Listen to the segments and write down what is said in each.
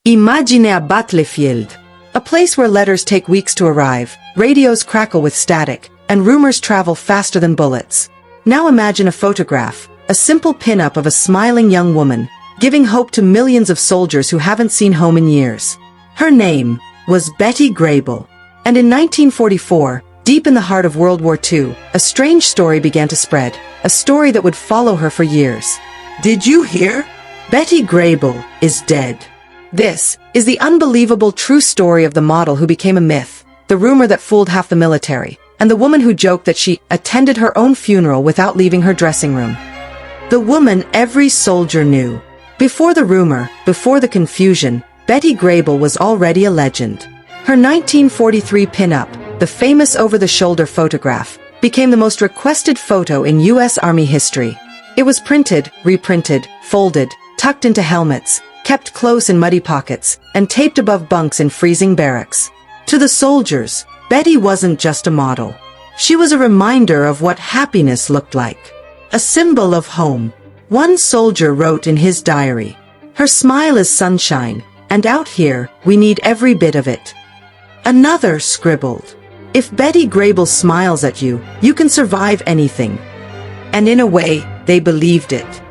Imagine a battlefield. A place where letters take weeks to arrive, radios crackle with static, and rumors travel faster than bullets. Now imagine a photograph, a simple pin-up of a smiling young woman, giving hope to millions of soldiers who haven't seen home in years. Her name was Bettie Grable. And in 1944, deep in the heart of World War II, a strange story began to spread, a story that would follow her for years. Did you hear? Bettie Grable is dead. This is the unbelievable true story of the model who became a myth, the rumor that fooled half the military, and the woman who joked that she attended her own funeral without leaving her dressing room. The woman every soldier knew. Before the rumor, before the confusion, Bettie Grable was already a legend. Her 1943 pin-up, the famous over-the-shoulder photograph, became the most requested photo in U.S. Army history. It was printed, reprinted, folded, tucked into helmets, kept close in muddy pockets, and taped above bunks in freezing barracks. To the soldiers, Bettie wasn't just a model. She was a reminder of what happiness looked like. A symbol of home. One soldier wrote in his diary, "Her smile is sunshine, and out here, we need every bit of it." Another scribbled, "If Bettie Grable smiles at you, you can survive anything." And in a way, they believed it.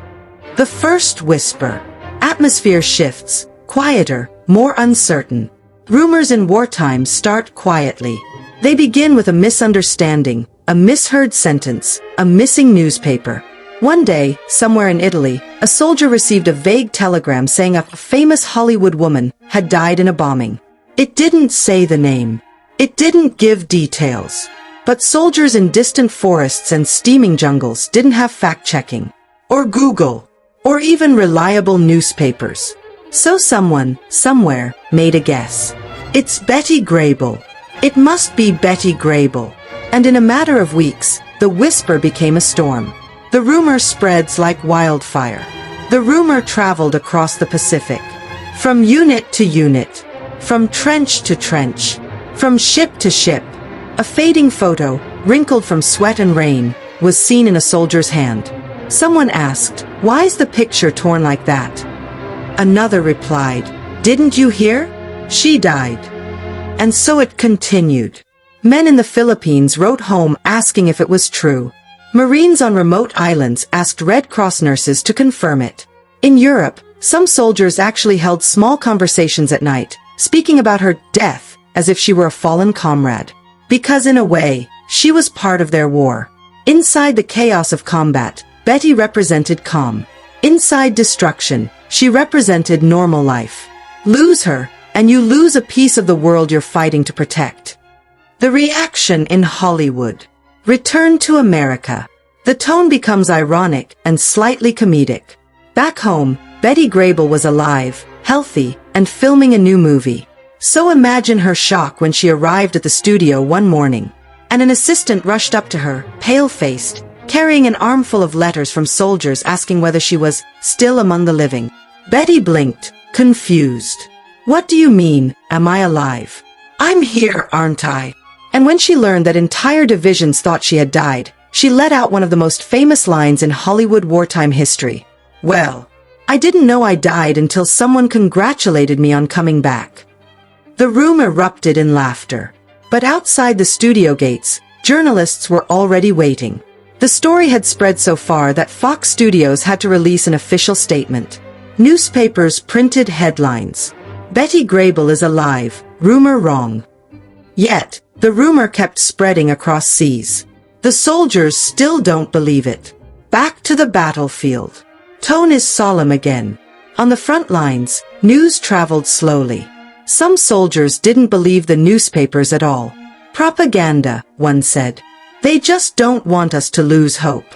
The first whisper. Atmosphere shifts, quieter, more uncertain. Rumors in wartime start quietly. They begin with a misunderstanding, a misheard sentence, a missing newspaper. One day, somewhere in Italy, a soldier received a vague telegram saying a famous Hollywood woman had died in a bombing. It didn't say the name. It didn't give details. But soldiers in distant forests and steaming jungles didn't have fact-checking, or Google, or even reliable newspapers. So someone, somewhere, made a guess. It's Bettie Grable. It must be Bettie Grable. And in a matter of weeks, the whisper became a storm. The rumor spreads like wildfire. The rumor traveled across the Pacific. From unit to unit. From trench to trench. From ship to ship. A fading photo, wrinkled from sweat and rain, was seen in a soldier's hand. Someone asked, "Why's the picture torn like that?" Another replied, "Didn't you hear? She died." And so it continued. Men in the Philippines wrote home asking if it was true. Marines on remote islands asked Red Cross nurses to confirm it. In Europe, some soldiers actually held small conversations at night, speaking about her death as if she were a fallen comrade. Because in a way, she was part of their war. Inside the chaos of combat, Bettie represented calm. Inside destruction, she represented normal life. Lose her, and you lose a piece of the world you're fighting to protect. The reaction in Hollywood. Return to America. The tone becomes ironic and slightly comedic. Back home, Bettie Grable was alive, healthy, and filming a new movie. So imagine her shock when she arrived at the studio one morning, and an assistant rushed up to her, pale-faced, carrying an armful of letters from soldiers asking whether she was still among the living. Bettie blinked, confused. "What do you mean, am I alive? I'm here, aren't I?" And when she learned that entire divisions thought she had died, she let out one of the most famous lines in Hollywood wartime history. "Well, I didn't know I died until someone congratulated me on coming back." The room erupted in laughter. But outside the studio gates, journalists were already waiting. The story had spread so far that Fox Studios had to release an official statement. Newspapers printed headlines. "Bettie Grable is alive, rumor wrong." Yet, the rumor kept spreading across seas. The soldiers still don't believe it. Back to the battlefield. Tone is solemn again. On the front lines, news traveled slowly. Some soldiers didn't believe the newspapers at all. "Propaganda," one said. "They just don't want us to lose hope."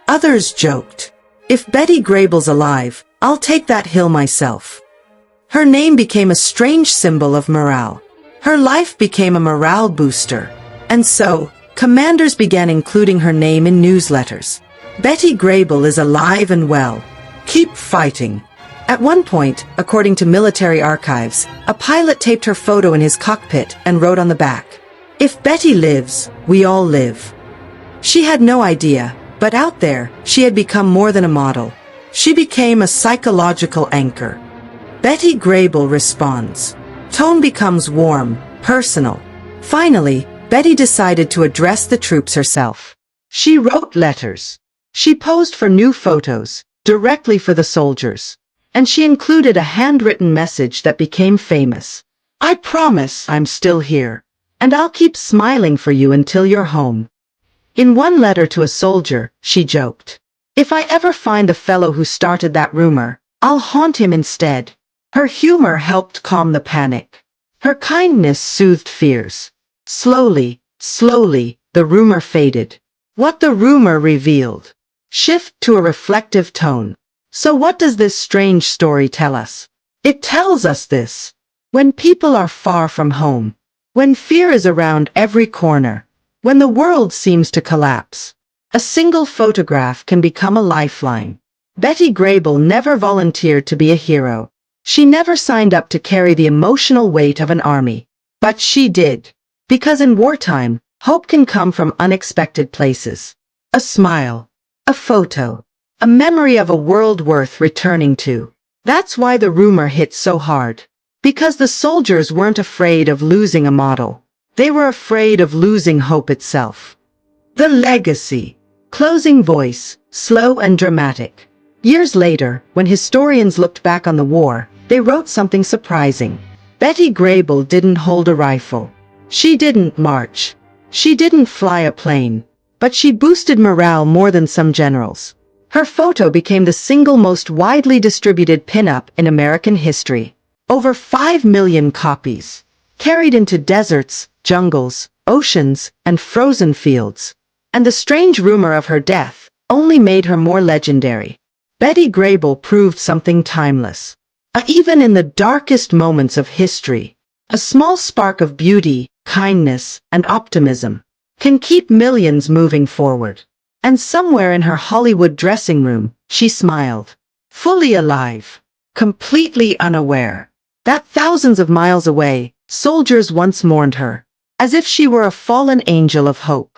Others joked, "If Bettie Grable's alive, I'll take that hill myself." Her name became a strange symbol of morale. Her life became a morale booster. And so, commanders began including her name in newsletters. "Bettie Grable is alive and well. Keep fighting." At one point, according to military archives, a pilot taped her photo in his cockpit and wrote on the back, "If Bettie lives, we all live." She had no idea, but out there, she had become more than a model. She became a psychological anchor. Bettie Grable responds. Tone becomes warm, personal. Finally, Betty decided to address the troops herself. She wrote letters. She posed for new photos, directly for the soldiers. And she included a handwritten message that became famous. I promise I'm still here, and I'll keep smiling for you until you're home. In one letter to a soldier, she joked, if I ever find the fellow who started that rumor, I'll haunt him instead. Her humor helped calm the panic. Her kindness soothed fears. Slowly, the rumor faded. What the rumor revealed. Shift to a reflective tone. So what does this strange story tell us? It tells us this. When people are far from home, when fear is around every corner, when the world seems to collapse, a single photograph can become a lifeline. Bettie Grable never volunteered to be a hero. She never signed up to carry the emotional weight of an army. But she did. Because in wartime, hope can come from unexpected places. A smile, a photo, a memory of a world worth returning to. That's why the rumor hit so hard. Because the soldiers weren't afraid of losing a model. They were afraid of losing hope itself. The legacy. Closing voice, slow and dramatic. Years later, when historians looked back on the war, they wrote something surprising. Bettie Grable didn't hold a rifle. She didn't march. She didn't fly a plane. But she boosted morale more than some generals. Her photo became the single most widely distributed pinup in American history. Over 5 million copies. Carried into deserts, jungles, oceans, and frozen fields. And the strange rumor of her death only made her more legendary. Bettie Grable proved something timeless. Even in the darkest moments of history, a small spark of beauty, kindness, and optimism can keep millions moving forward. And somewhere in her Hollywood dressing room, she smiled, fully alive, completely unaware that thousands of miles away, soldiers once mourned her, as if she were a fallen angel of hope.